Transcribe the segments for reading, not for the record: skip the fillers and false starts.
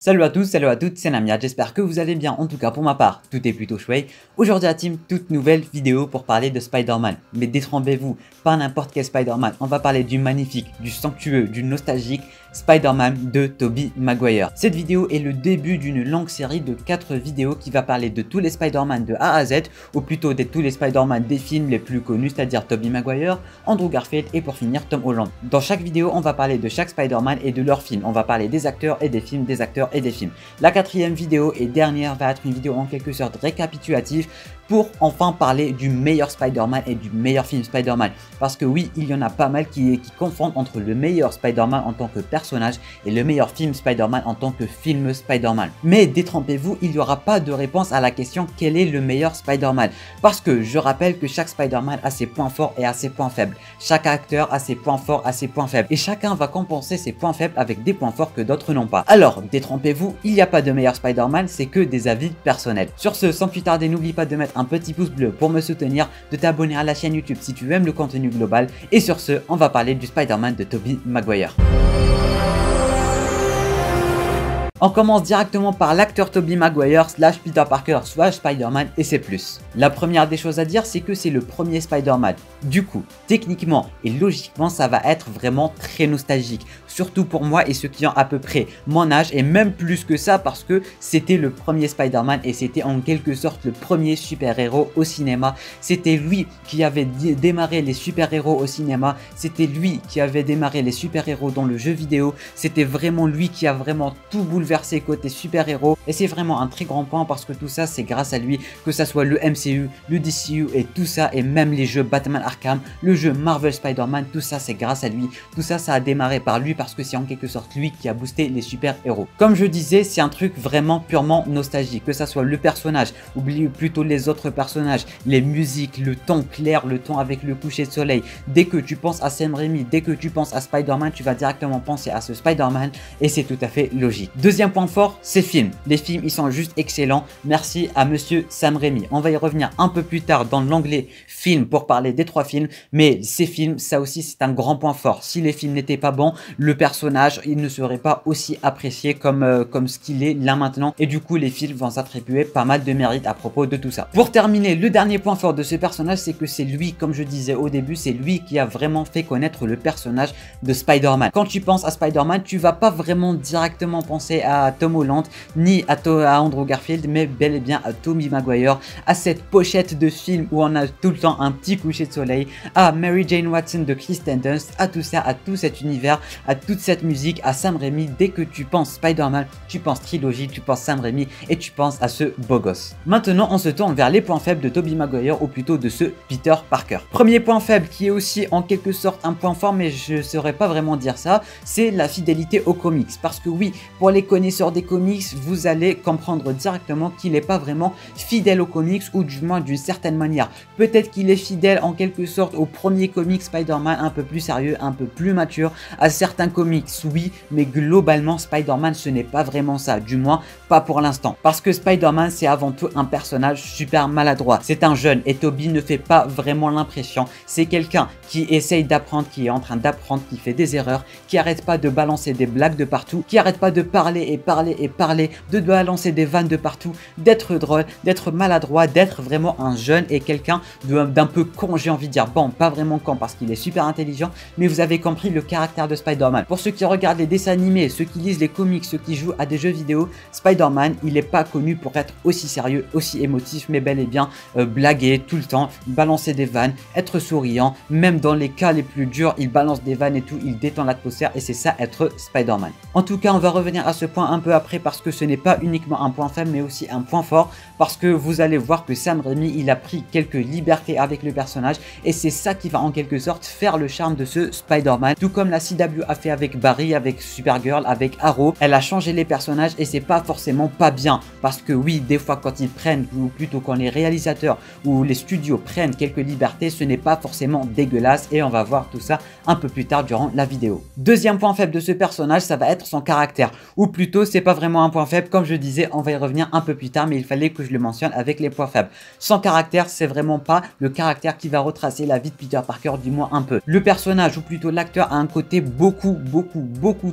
Salut à tous, salut à toutes, c'est Namia, j'espère que vous allez bien, en tout cas pour ma part, tout est plutôt chouette. Aujourd'hui à Team, toute nouvelle vidéo pour parler de Spider-Man. Mais détrempez-vous, pas n'importe quel Spider-Man, on va parler du magnifique, du somptueux, du nostalgique Spider-Man de Tobey Maguire. Cette vidéo est le début d'une longue série de 4 vidéos qui va parler de tous les Spider-Man de A à Z, ou plutôt de tous les Spider-Man des films les plus connus, c'est-à-dire Tobey Maguire, Andrew Garfield et pour finir Tom Holland. Dans chaque vidéo, on va parler de chaque Spider-Man et de leurs films, on va parler des acteurs et des films, des acteurs et des films. La quatrième vidéo et dernière va être une vidéo en quelque sorte récapitulative pour enfin parler du meilleur Spider-Man et du meilleur film Spider-Man. Parce que oui, il y en a pas mal qui confondent entre le meilleur Spider-Man en tant que personnage et le meilleur film Spider-Man en tant que film Spider-Man. Mais détrempez-vous, il n'y aura pas de réponse à la question quel est le meilleur Spider-Man. Parce que je rappelle que chaque Spider-Man a ses points forts et a ses points faibles. Chaque acteur a ses points forts, a ses points faibles. Et chacun va compenser ses points faibles avec des points forts que d'autres n'ont pas. Alors, détrempez-vous, il n'y a pas de meilleur Spider-Man, c'est que des avis personnels. Sur ce, sans plus tarder, n'oublie pas de mettre un petit pouce bleu pour me soutenir, de t'abonner à la chaîne YouTube si tu aimes le contenu global. Et sur ce, on va parler du Spider-Man de Tobey Maguire. On commence directement par l'acteur Tobey Maguire / Peter Parker / Spider-Man et c'est plus. La première des choses à dire, c'est que c'est le premier Spider-Man. Du coup, techniquement et logiquement, ça va être vraiment très nostalgique. Surtout pour moi et ceux qui ont à peu près mon âge et même plus que ça parce que c'était le premier Spider-Man et c'était en quelque sorte le premier super-héros au cinéma. C'était lui qui avait démarré les super-héros au cinéma. C'était lui qui avait démarré les super-héros dans le jeu vidéo. C'était vraiment lui qui a vraiment tout bouleversé côté super-héros. Et c'est vraiment un très grand point parce que tout ça c'est grâce à lui, que ça soit le MCU, le DCU et tout ça et même les jeux Batman Arkham, le jeu Marvel Spider-Man, tout ça c'est grâce à lui. Tout ça ça a démarré par lui parce que c'est en quelque sorte lui qui a boosté les super-héros. Comme je disais, c'est un truc vraiment purement nostalgique, que ça soit le personnage, oublie plutôt les autres personnages, les musiques, le ton clair, le ton avec le coucher de soleil. Dès que tu penses à Sam Raimi, dès que tu penses à Spider-Man, tu vas directement penser à ce Spider-Man et c'est tout à fait logique. Deuxième point fort, c'est films. Les films, ils sont juste excellents. Merci à monsieur Sam Raimi. On va y revenir un peu plus tard dans l'onglet film pour parler des 3 films, mais ces films, ça aussi c'est un grand point fort. Si les films n'étaient pas bons, le personnage il ne serait pas aussi apprécié comme ce qu'il est là maintenant et du coup les films vont s'attribuer pas mal de mérite à propos de tout ça. Pour terminer, le dernier point fort de ce personnage, c'est que c'est lui, comme je disais au début, c'est lui qui a vraiment fait connaître le personnage de Spider-Man. Quand tu penses à Spider-Man, tu vas pas vraiment directement penser à Tom Holland ni à Andrew Garfield, mais bel et bien à Tobey Maguire, à cette pochette de film où on a tout le temps un petit coucher de soleil, à Mary Jane Watson de Kristen Dunst, à tout ça, à tout cet univers, à toute cette musique, à Sam Raimi. Dès que tu penses Spider-Man, tu penses trilogie, tu penses Sam Raimi et tu penses à ce beau gosse. Maintenant, on se tourne vers les points faibles de Tobey Maguire ou plutôt de ce Peter Parker. Premier point faible qui est aussi en quelque sorte un point fort, mais je ne saurais pas vraiment dire ça, c'est la fidélité aux comics. Parce que oui, pour les connaisseurs des comics, vous allez comprendre directement qu'il n'est pas vraiment fidèle aux comics ou du moins d'une certaine manière. Peut-être qu'il est fidèle en quelque sorte au premier comic Spider-Man un peu plus sérieux, un peu plus mature, à certains comics oui, mais globalement Spider-Man ce n'est pas vraiment ça, du moins pas pour l'instant. Parce que Spider-Man c'est avant tout un personnage super maladroit, c'est un jeune et Tobey ne fait pas vraiment l'impression, c'est quelqu'un qui essaye d'apprendre, qui est en train d'apprendre, qui fait des erreurs, qui arrête pas de balancer des blagues de partout, qui arrête pas de parler et parler et parler, de balancer des vannes de partout, d'être drôle, d'être maladroit, d'être vraiment un jeune et quelqu'un d'un peu con, j'ai envie de dire. Bon, pas vraiment con parce qu'il est super intelligent, mais vous avez compris le caractère de Spider-Man. Pour ceux qui regardent les dessins animés, ceux qui lisent les comics, ceux qui jouent à des jeux vidéo, Spider-Man, il n'est pas connu pour être aussi sérieux, aussi émotif, mais bel et bien blaguer tout le temps, balancer des vannes, être souriant, même dans les cas les plus durs, il balance des vannes et tout, il détend l'atmosphère et c'est ça être Spider-Man. En tout cas, on va revenir à ce point un peu après parce que ce n'est pas uniquement un point faible mais aussi un point fort parce que vous allez voir que Sam Raimi, il a pris quelques libertés avec le personnage et c'est ça qui va en quelque sorte faire le charme de ce Spider-Man, tout comme la CW a fait avec Barry, avec Supergirl, avec Arrow. Elle a changé les personnages et c'est pas forcément pas bien parce que oui, des fois quand ils prennent, ou plutôt quand les réalisateurs ou les studios prennent quelques libertés, ce n'est pas forcément dégueulasse et on va voir tout ça un peu plus tard durant la vidéo. Deuxième point faible de ce personnage, ça va être son caractère ou plutôt c'est pas vraiment un point faible, comme je disais, on va y revenir un peu plus tard, mais il fallait que je le mentionne avec les points faibles. Son caractère, c'est vraiment pas le caractère qui va retracer la vie de Peter Parker, du moins un peu. Le personnage, ou plutôt l'acteur, a un côté beaucoup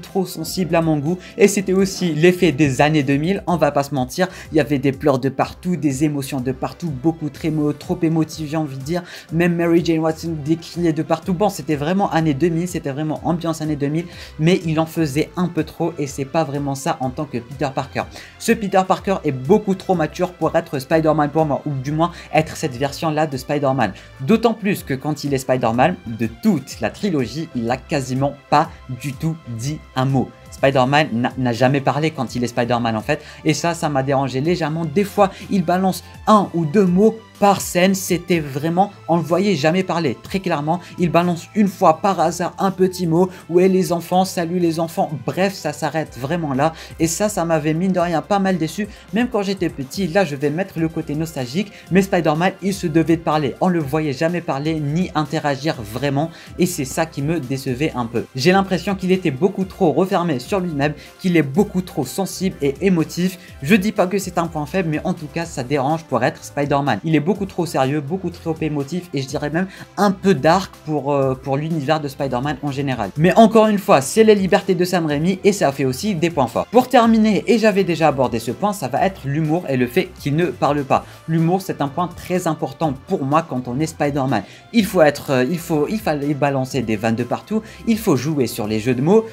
trop sensible à mon goût, et c'était aussi l'effet des années 2000, on va pas se mentir, il y avait des pleurs de partout, des émotions de partout, beaucoup trop émotifs, j'ai envie de dire, même Mary Jane Watson décriait de partout. Bon, c'était vraiment années 2000, c'était vraiment ambiance années 2000, mais il en faisait un peu trop, et c'est pas vraiment ça en tant que Peter Parker. Ce Peter Parker est beaucoup trop mature pour être Spider-Man pour moi, ou du moins être cette version-là de Spider-Man. D'autant plus que quand il est Spider-Man, de toute la trilogie, il a quasiment pas du tout dit un mot. Spider-Man n'a jamais parlé quand il est Spider-Man en fait, et ça m'a dérangé légèrement. Des fois, il balance un ou deux mots par scène, c'était vraiment, on le voyait jamais parler, très clairement, il balance une fois par hasard un petit mot, ouais les enfants, salut les enfants, bref, ça s'arrête vraiment là, et ça m'avait mine de rien pas mal déçu, même quand j'étais petit. Là je vais mettre le côté nostalgique, mais Spider-Man il se devait de parler, on le voyait jamais parler ni interagir vraiment, et c'est ça qui me décevait un peu. J'ai l'impression qu'il était beaucoup trop refermé sur lui-même, qu'il est beaucoup trop sensible et émotif. Je dis pas que c'est un point faible, mais en tout cas ça dérange pour être Spider-Man. Il est beaucoup trop sérieux, beaucoup trop émotif, et je dirais même un peu dark pour l'univers de Spider-Man en général. Mais encore une fois, c'est les libertés de Sam Raimi, et ça fait aussi des points forts. Pour terminer, et j'avais déjà abordé ce point, ça va être l'humour et le fait qu'il ne parle pas. L'humour, c'est un point très important pour moi quand on est Spider-Man. Il fallait balancer des vannes de partout, il faut jouer sur les jeux de mots.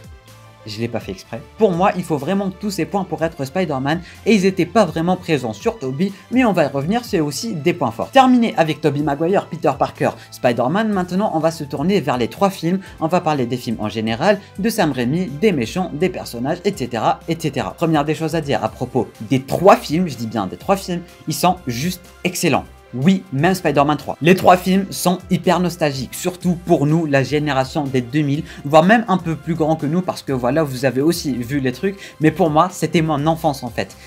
Je l'ai pas fait exprès. Pour moi, il faut vraiment tous ces points pour être Spider-Man, et ils n'étaient pas vraiment présents sur Tobey, mais on va y revenir, c'est aussi des points forts. Terminé avec Tobey Maguire, Peter Parker, Spider-Man, maintenant on va se tourner vers les 3 films, on va parler des films en général, de Sam Raimi, des méchants, des personnages, etc. etc. Première des choses à dire à propos des 3 films, je dis bien des 3 films, ils sont juste excellents. Oui, même Spider-Man 3. Les 3 films sont hyper nostalgiques, surtout pour nous, la génération des 2000, voire même un peu plus grand que nous, parce que voilà, vous avez aussi vu les trucs, mais pour moi, c'était mon enfance en fait.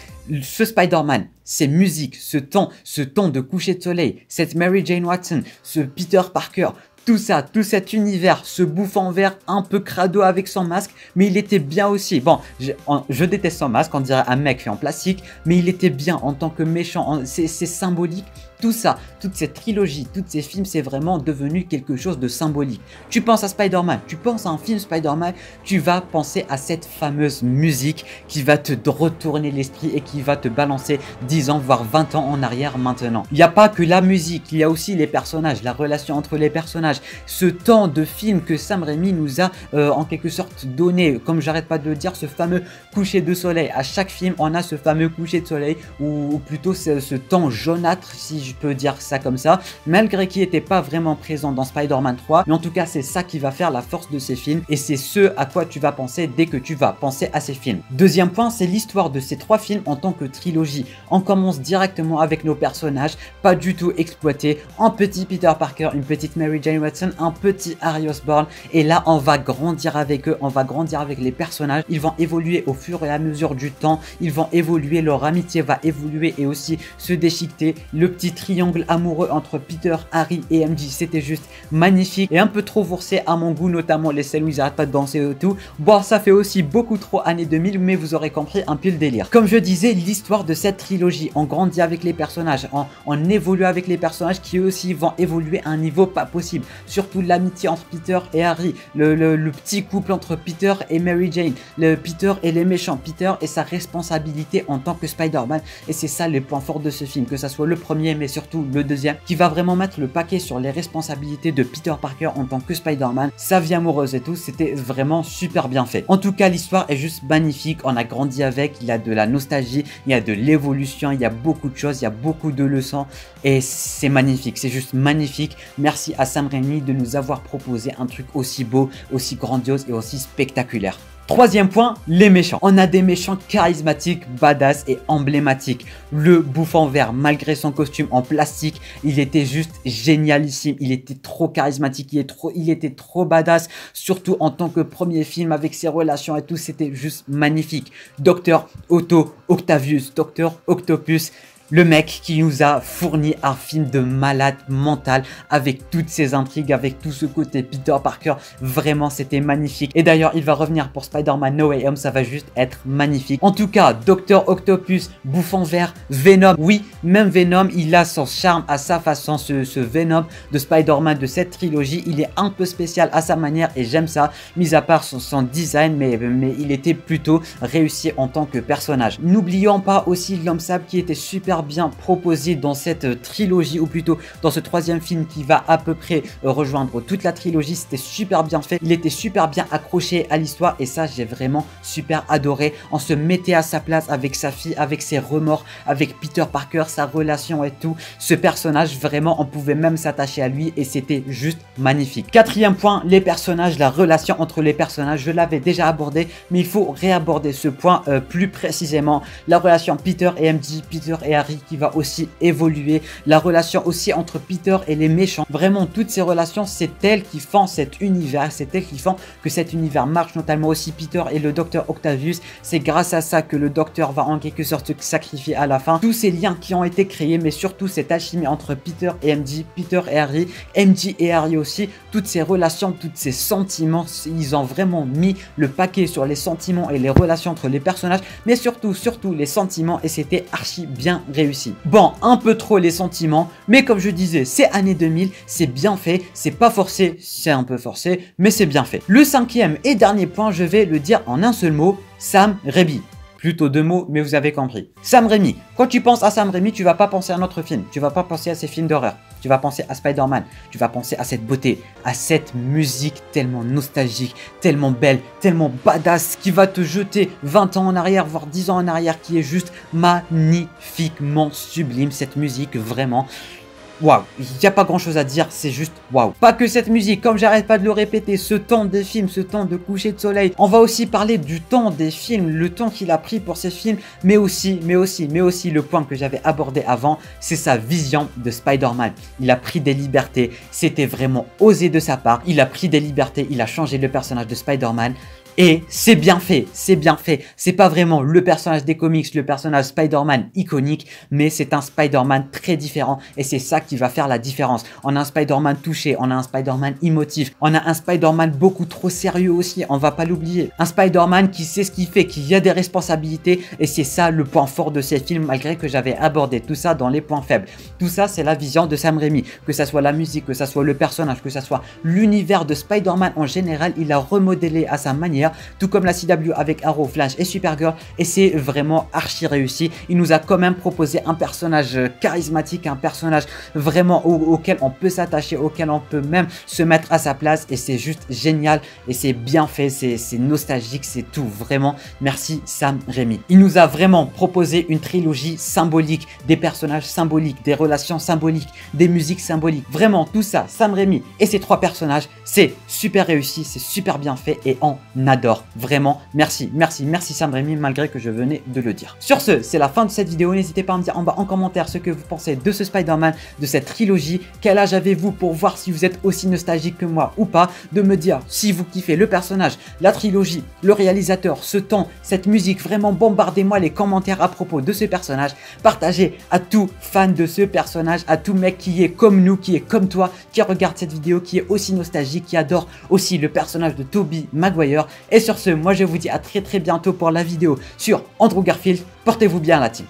Ce Spider-Man, ces musiques, ce ton de coucher de soleil, cette Mary Jane Watson, ce Peter Parker, tout ça, tout cet univers, ce bouffon vert un peu crado avec son masque, mais il était bien aussi. Bon, je déteste son masque, on dirait un mec fait en plastique, mais il était bien en tant que méchant, c'est symbolique. Tout ça, toute cette trilogie, tous ces films, c'est vraiment devenu quelque chose de symbolique. Tu penses à Spider-Man, tu penses à un film Spider-Man, tu vas penser à cette fameuse musique qui va te retourner l'esprit et qui va te balancer 10 ans, voire 20 ans en arrière maintenant. Il n'y a pas que la musique, il y a aussi les personnages, la relation entre les personnages, ce temps de film que Sam Raimi nous a en quelque sorte donné, comme j'arrête pas de le dire, ce fameux coucher de soleil. À chaque film, on a ce fameux coucher de soleil, ou plutôt ce temps jaunâtre, si je peux dire ça comme ça, malgré qu'il n'était pas vraiment présent dans Spider-Man 3, mais en tout cas c'est ça qui va faire la force de ces films, et c'est ce à quoi tu vas penser dès que tu vas penser à ces films. Deuxième point, c'est l'histoire de ces 3 films en tant que trilogie. On commence directement avec nos personnages, pas du tout exploités, un petit Peter Parker, une petite Mary Jane Watson, un petit Harry Osborn, et là on va grandir avec eux, on va grandir avec les personnages, ils vont évoluer au fur et à mesure du temps, ils vont évoluer, leur amitié va évoluer et aussi se déchiqueter. Le petit triangle amoureux entre Peter, Harry et MJ, c'était juste magnifique et un peu trop forcé à mon goût, notamment les scènes où ils arrêtent pas de danser et tout. Bon, ça fait aussi beaucoup trop années 2000, mais vous aurez compris un peu le délire. Comme je disais, l'histoire de cette trilogie, on grandit avec les personnages, on évolue avec les personnages qui eux aussi vont évoluer à un niveau pas possible. Surtout l'amitié entre Peter et Harry, le petit couple entre Peter et Mary Jane, le Peter et les méchants, Peter et sa responsabilité en tant que Spider-Man, et c'est ça les points forts de ce film, que ça soit le premier mais surtout le deuxième, qui va vraiment mettre le paquet sur les responsabilités de Peter Parker en tant que Spider-Man, sa vie amoureuse et tout, c'était vraiment super bien fait. En tout cas, l'histoire est juste magnifique, on a grandi avec, il y a de la nostalgie, il y a de l'évolution, il y a beaucoup de choses, il y a beaucoup de leçons, et c'est magnifique, c'est juste magnifique. Merci à Sam Raimi de nous avoir proposé un truc aussi beau, aussi grandiose et aussi spectaculaire. Troisième point, les méchants. On a des méchants charismatiques, badass et emblématiques. Le bouffon vert, malgré son costume en plastique, il était juste génialissime. Il était trop charismatique, il était trop badass. Surtout en tant que premier film avec ses relations et tout, c'était juste magnifique. Docteur Otto Octavius, Docteur Octopus. Le mec qui nous a fourni un film de malade mental avec toutes ses intrigues, avec tout ce côté Peter Parker. Vraiment, c'était magnifique. Et d'ailleurs, il va revenir pour Spider-Man No Way Home. Ça va juste être magnifique. En tout cas, Dr. Octopus, Bouffon Vert, Venom. Oui, même Venom, il a son charme à sa façon. Ce Venom de Spider-Man de cette trilogie, il est un peu spécial à sa manière et j'aime ça. Mis à part son design, mais il était plutôt réussi en tant que personnage. N'oublions pas aussi l'Homme Sable qui était super bien proposé dans cette trilogie, ou plutôt dans ce troisième film qui va à peu près rejoindre toute la trilogie. C'était super bien fait, il était super bien accroché à l'histoire et ça j'ai vraiment super adoré. On se mettait à sa place avec sa fille, avec ses remords, avec Peter Parker, sa relation et tout. Ce personnage, vraiment on pouvait même s'attacher à lui et c'était juste magnifique. Quatrième point, les personnages, la relation entre les personnages. Je l'avais déjà abordé mais il faut réaborder ce point plus précisément. La relation Peter et MJ, Peter et Harry qui va aussi évoluer, la relation aussi entre Peter et les méchants. Vraiment toutes ces relations, c'est elles qui font cet univers, c'est elles qui font que cet univers marche, notamment aussi Peter et le docteur Octavius. C'est grâce à ça que le docteur va en quelque sorte se sacrifier à la fin. Tous ces liens qui ont été créés, mais surtout cette alchimie entre Peter et MJ, Peter et Harry, MJ et Harry aussi, toutes ces relations, tous ces sentiments, ils ont vraiment mis le paquet sur les sentiments et les relations entre les personnages, mais surtout les sentiments, et c'était archi bien réussi. Bon, un peu trop les sentiments, mais comme je disais, c'est année 2000, c'est bien fait, c'est pas forcé, c'est un peu forcé, mais c'est bien fait. Le cinquième et dernier point, je vais le dire en un seul mot, Sam Raimi. Plutôt deux mots, mais vous avez compris. Sam Raimi. Quand tu penses à Sam Raimi, tu vas pas penser à un autre film. Tu vas pas penser à ces films d'horreur. Tu vas penser à Spider-Man. Tu vas penser à cette beauté, à cette musique tellement nostalgique, tellement belle, tellement badass, qui va te jeter 20 ans en arrière, voire 10 ans en arrière, qui est juste magnifiquement sublime. Cette musique, vraiment. Waouh, il n'y a pas grand chose à dire, c'est juste waouh. Pas que cette musique, comme j'arrête pas de le répéter, ce temps des films, ce temps de coucher de soleil. On va aussi parler du temps des films, le temps qu'il a pris pour ces films, mais aussi le point que j'avais abordé avant, c'est sa vision de Spider-Man. Il a pris des libertés, c'était vraiment osé de sa part. Il a pris des libertés, il a changé le personnage de Spider-Man. Et c'est bien fait, c'est bien fait. C'est pas vraiment le personnage des comics, le personnage Spider-Man iconique, mais c'est un Spider-Man très différent et c'est ça qui va faire la différence. On a un Spider-Man touché, on a un Spider-Man émotif, on a un Spider-Man beaucoup trop sérieux aussi, on va pas l'oublier. Un Spider-Man qui sait ce qu'il fait, qui a des responsabilités et c'est ça le point fort de ces films, malgré que j'avais abordé tout ça dans les points faibles. Tout ça, c'est la vision de Sam Raimi, que ça soit la musique, que ça soit le personnage, que ça soit l'univers de Spider-Man en général, il a remodelé à sa manière. Tout comme la CW avec Arrow, Flash et Supergirl, et c'est vraiment archi réussi. Il nous a quand même proposé un personnage charismatique, un personnage vraiment auquel on peut s'attacher, auquel on peut même se mettre à sa place, et c'est juste génial et c'est bien fait, c'est nostalgique, c'est tout, vraiment merci Sam Raimi. Il nous a vraiment proposé une trilogie symbolique, des personnages symboliques, des relations symboliques, des musiques symboliques, vraiment tout ça, Sam Raimi et ses trois personnages, c'est super réussi, c'est super bien fait et on adore. Vraiment, merci Sam Raimi, malgré que je venais de le dire. Sur ce, c'est la fin de cette vidéo. N'hésitez pas à me dire en bas en commentaire ce que vous pensez de ce Spider-Man, de cette trilogie. Quel âge avez-vous pour voir si vous êtes aussi nostalgique que moi ou pas. De me dire si vous kiffez le personnage, la trilogie, le réalisateur, ce temps, cette musique. Vraiment, bombardez-moi les commentaires à propos de ce personnage. Partagez à tout fan de ce personnage, à tout mec qui est comme nous, qui est comme toi, qui regarde cette vidéo, qui est aussi nostalgique, qui adore aussi le personnage de Tobey Maguire. Et sur ce, moi je vous dis à très bientôt pour la vidéo sur Andrew Garfield. Portez-vous bien la team.